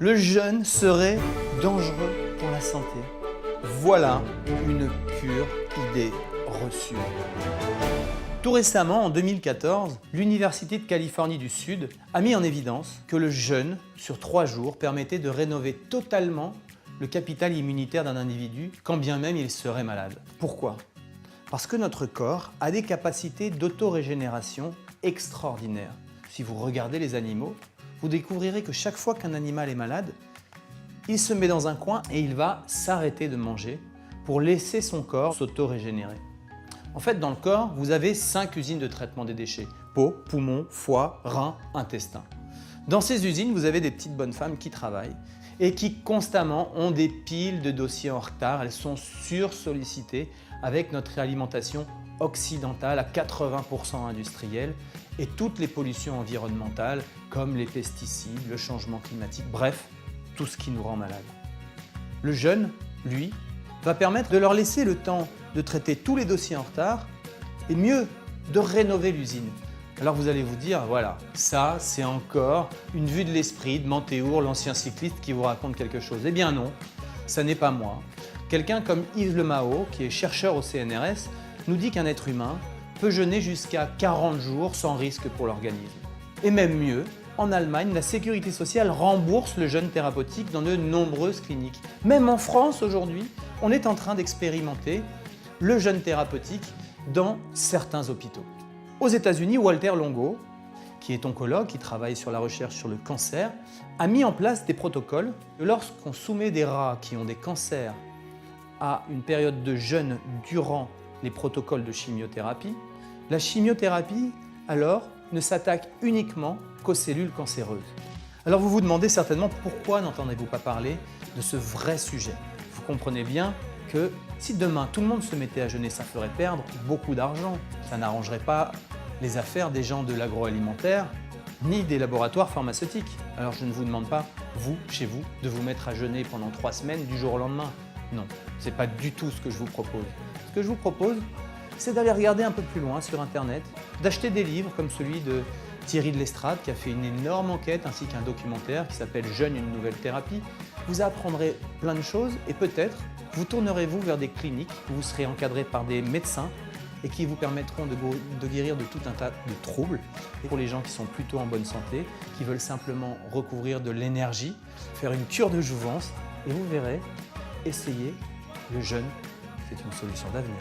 Le jeûne serait dangereux pour la santé. Voilà une pure idée reçue. Tout récemment, en 2014, l'Université de Californie du Sud a mis en évidence que le jeûne sur 3 jours permettait de rénover totalement le capital immunitaire d'un individu, quand bien même il serait malade. Pourquoi? Parce que notre corps a des capacités d'autorégénération extraordinaires. Si vous regardez les animaux, vous découvrirez que chaque fois qu'un animal est malade, il se met dans un coin et il va s'arrêter de manger pour laisser son corps s'autorégénérer. En fait, dans le corps, vous avez 5 usines de traitement des déchets. Peau, poumons, foie, reins, intestin. Dans ces usines, vous avez des petites bonnes femmes qui travaillent et qui constamment ont des piles de dossiers en retard. Elles sont sursollicitées avec notre alimentation occidentale à 80% industrielle et toutes les pollutions environnementales comme les pesticides, le changement climatique, bref, tout ce qui nous rend malades. Le jeûne, lui, va permettre de leur laisser le temps de traiter tous les dossiers en retard et mieux, de rénover l'usine. Alors vous allez vous dire, voilà, ça c'est encore une vue de l'esprit de Mantéour, l'ancien cycliste qui vous raconte quelque chose. Eh bien non, ça n'est pas moi. Quelqu'un comme Yves Lemao, qui est chercheur au CNRS, nous dit qu'un être humain peut jeûner jusqu'à 40 jours sans risque pour l'organisme. Et même mieux, en Allemagne, la sécurité sociale rembourse le jeûne thérapeutique dans de nombreuses cliniques. Même en France aujourd'hui, on est en train d'expérimenter le jeûne thérapeutique dans certains hôpitaux. Aux États-Unis, Walter Longo, qui est oncologue, qui travaille sur la recherche sur le cancer, a mis en place des protocoles. Lorsqu'on soumet des rats qui ont des cancers à une période de jeûne durant les protocoles de chimiothérapie, la chimiothérapie, alors, ne s'attaque uniquement qu'aux cellules cancéreuses. Alors vous vous demandez certainement pourquoi n'entendez-vous pas parler de ce vrai sujet. Vous comprenez bien que si demain tout le monde se mettait à jeûner, ça ferait perdre beaucoup d'argent. Ça n'arrangerait pas les affaires des gens de l'agroalimentaire ni des laboratoires pharmaceutiques. Alors je ne vous demande pas, vous, chez vous, de vous mettre à jeûner pendant 3 semaines du jour au lendemain. Non, ce n'est pas du tout ce que je vous propose. Ce que je vous propose, c'est d'aller regarder un peu plus loin sur Internet, d'acheter des livres comme celui de Thierry de L'Estrade qui a fait une énorme enquête ainsi qu'un documentaire qui s'appelle « Jeûne, une nouvelle thérapie ». Vous apprendrez plein de choses et peut-être vous tournerez-vous vers des cliniques où vous serez encadré par des médecins et qui vous permettront de guérir de tout un tas de troubles. Et pour les gens qui sont plutôt en bonne santé, qui veulent simplement recouvrir de l'énergie, faire une cure de jouvence, et vous verrez, essayez, le jeûne, c'est une solution d'avenir.